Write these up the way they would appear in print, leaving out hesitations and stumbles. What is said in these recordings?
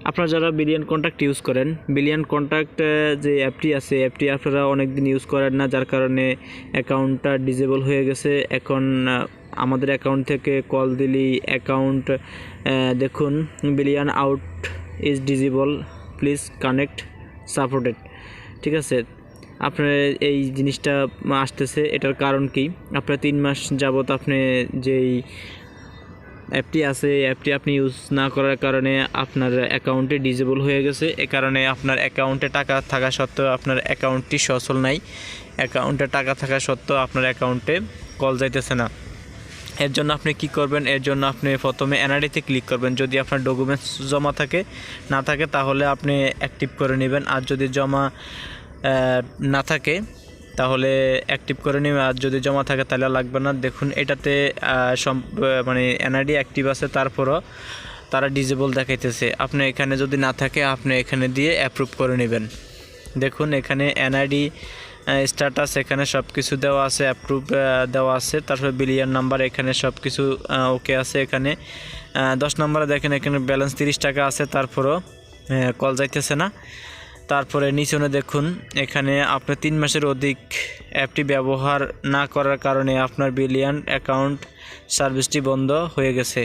আপনারা যারা billion contact use করেন, বিলিয়ন কন্ট্যাক্ট যে অ্যাপটি আছে, অ্যাপটি আপনারা অনেক দিন ইউজ করেন না, যার কারণে অ্যাকাউন্টটা ডিসেবল হয়ে গেছে। এখন আমাদের অ্যাকাউন্ট থেকে কল দিলেই অ্যাকাউন্ট দেখুন billion out is disable, please connect supported. ঠিক আছে, আপনার এই জিনিসটা আসতেছে, এটার কারণ কি? আপনার 3 মাস যাবত আপনি যেই অ্যাপটি আছে, অ্যাপটি আপনি ইউজ না করার কারণে আপনার অ্যাকাউন্টে ডিসেবল হয়ে গেছে। এ কারণে আপনার অ্যাকাউন্টে টাকা থাকা সত্ত্বেও আপনার অ্যাকাউন্টটি সচল নাই। অ্যাকাউন্টে টাকা থাকা সত্ত্বেও আপনার অ্যাকাউন্টে কল যাইতেছে না। এর জন্য আপনি কি করবেন? এর জন্য আপনি প্রথমে এনআইডিতে ক্লিক করবেন। যদি আপনার ডকুমেন্টস জমা না থাকে তাহলে আপনি অ্যাক্টিভ করে নেবেন, আর যদি জমা না থাকে তাহলে অ্যাক্টিভ করে নেবেন, আর যদি জমা থাকে তাহলে লাগবে না। দেখুন এটাতে মানে এনআইডি অ্যাক্টিভ আছে, তারপরও তারা ডিসেবল দেখাইতেছে। আপনি এখানে যদি না থাকে আপনি এখানে দিয়ে অ্যাপ্রুভ করে নেবেন। দেখুন এখানে এনআইডি স্ট্যাটাস, এখানে সব কিছু দেওয়া আছে, অ্যাপ্রুভ দেওয়া আছে। তারপরে বিলিয়ন নাম্বার, এখানে সব কিছু ওকে আছে। এখানে 10 নম্বরে দেখেন এখানে ব্যালেন্স 30 টাকা আছে, তারপরও কল যাইতেছে না। তারপরে নিচনে দেখুন এখানে আপনার 3 মাসের অধিক অ্যাপটি ব্যবহার না করার কারণে আপনার বিলিয়ন অ্যাকাউন্ট সার্ভিসটি বন্ধ হয়ে গেছে।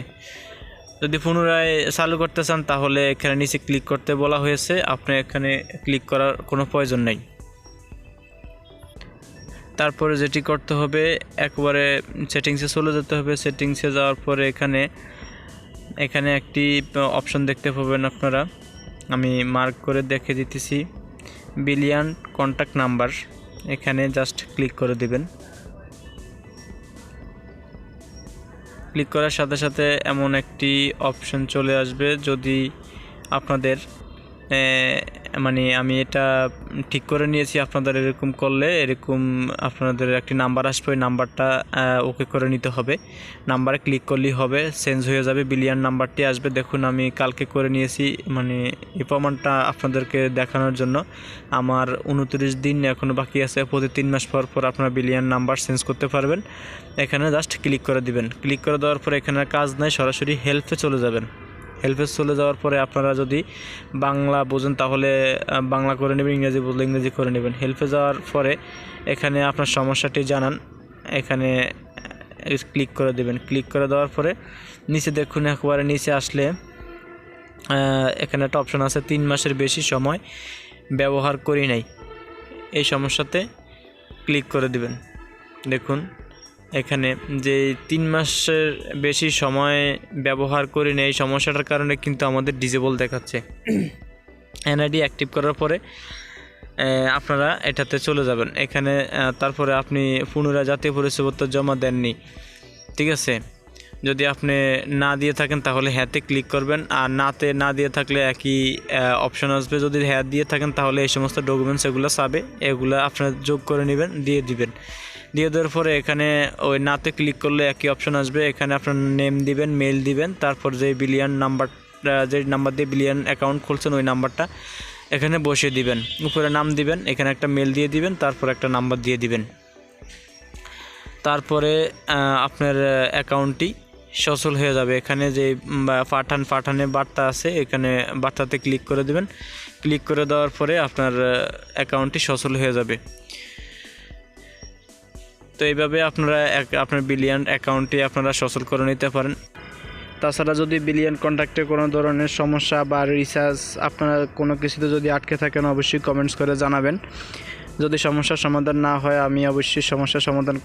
যদি পুনরায় চালু করতে চান তাহলে এখানে নিচে ক্লিক করতে বলা হয়েছে, আপনি এখানে ক্লিক করার কোনো প্রয়োজন নেই। তারপরে যেটি করতে হবে, একবারে সেটিংসে চলে যেতে হবে। সেটিংসে যাওয়ার পরে এখানে একটি অপশন দেখতে পাবেন আপনারা, আমি মার্ক করে দেখে দিতেছি, বিলিয়ন কন্ট্যাক্ট নাম্বার। এখানে জাস্ট ক্লিক করে দিবেন। ক্লিক করার সাথে সাথে এমন একটি অপশন চলে আসবে। যদি আপনাদের মানে আমি এটা ঠিক করে নিয়েছি, আপনাদের এরকম করলে এরকম আপনাদের একটি নাম্বার আসবে, ওই নাম্বারটা ওকে করে নিতে হবে। নাম্বারে ক্লিক করলেই হবে, চেঞ্জ হয়ে যাবে, বিলিয়ন নাম্বারটি আসবে। দেখুন আমি কালকে করে নিয়েছি, মানে এই প্রমাণটা আপনাদেরকে দেখানোর জন্য। আমার 29 দিন এখনও বাকি আছে, প্রতি 3 মাস পর পর আপনারা বিলিয়ন নাম্বার চেঞ্জ করতে পারবেন। এখানে জাস্ট ক্লিক করে দিবেন। ক্লিক করে দেওয়ার পরে এখানে কাজ নাই, সরাসরি হেল্পে চলে যাবেন। হেল্পে চলে যাওয়ার পরে আপনারা যদি বাংলা বোঝেন তাহলে বাংলা করে নেবেন, ইংরেজি বুঝলে ইংরেজি করে নেবেন। হেল্পে যাওয়ার পরে এখানে আপনার সমস্যাটি জানান, এখানে ক্লিক করে দেবেন। ক্লিক করে দেওয়ার পরে নিচে দেখুন, একবারে নিচে আসলে এখানে একটা অপশন আছে 3 মাসের বেশি সময় ব্যবহার করি নাই, এই সমস্যাতে ক্লিক করে দেবেন। দেখুন এখানে যে 3 মাসের বেশি সময় ব্যবহার করি না, এই সমস্যাটার কারণে কিন্তু আমাদের ডিসেবল দেখাচ্ছে। এনআইডি অ্যাক্টিভ করার পরে আপনারা এটাতে চলে যাবেন। এখানে তারপরে আপনি পুনরায় জাতীয় পরিচয়পত্র জমা দেননি, ঠিক আছে? যদি আপনি না দিয়ে থাকেন তাহলে হ্যাঁতে ক্লিক করবেন, আর না দিয়ে থাকলে একই অপশন আসবে। যদি হ্যাঁ দিয়ে থাকেন তাহলে এই সমস্ত ডকুমেন্টস এগুলো চাবে, এগুলো আপনারা যোগ করে নেবেন, দিয়ে দিবেন। দিয়ে দেওয়ার পরে এখানে ওই নাতে ক্লিক করলে একই অপশন আসবে, এখানে আপনার নেম দিবেন, মেল দিবেন, তারপর যে বিলিয়ন নাম্বার, যে নাম্বার দিয়ে বিলিয়ন অ্যাকাউন্ট খুলছেন ওই নাম্বারটা এখানে বসিয়ে দিবেন। উপরে নাম দিবেন, এখানে একটা মেল দিয়ে দিবেন, তারপর একটা নাম্বার দিয়ে দিবেন। তারপরে আপনার অ্যাকাউন্টটি সচল হয়ে যাবে। এখানে যে পাঠানে বার্তা আছে, এখানে বার্তাতে ক্লিক করে দেবেন। ক্লিক করে দেওয়ার পরে আপনার অ্যাকাউন্টটি সচল হয়ে যাবে। তো এইভাবে আপনারা আপনার বিলিয়ন অ্যাকাউন্টটি আপনারা সচল করে নিতে পারেন। তাছাড়া যদি বিলিয়ন কন্ট্যাক্টে কোনো ধরনের সমস্যা বা রিচার্জ আপনারা কোনো কিছুতে যদি আটকে থাকেন অবশ্যই কমেন্টস করে জানাবেন। যদি সমস্যার সমাধান না হয় আমি অবশ্যই সমস্যার সমাধান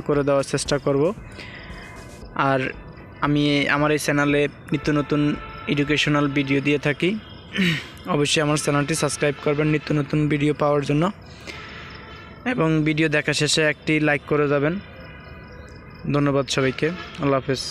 করে দেওয়ার চেষ্টা করব। আর আমি আমার এই চ্যানেলে নিত্য নতুন এডুকেশনাল ভিডিও দিয়ে থাকি, অবশ্যই আমার চ্যানেলটি সাবস্ক্রাইব করবেন নিত্য নতুন ভিডিও পাওয়ার জন্য, এবং ভিডিও দেখা শেষে একটি লাইক করে যাবেন। ধন্যবাদ সবাইকে, আল্লাহ হাফেজ।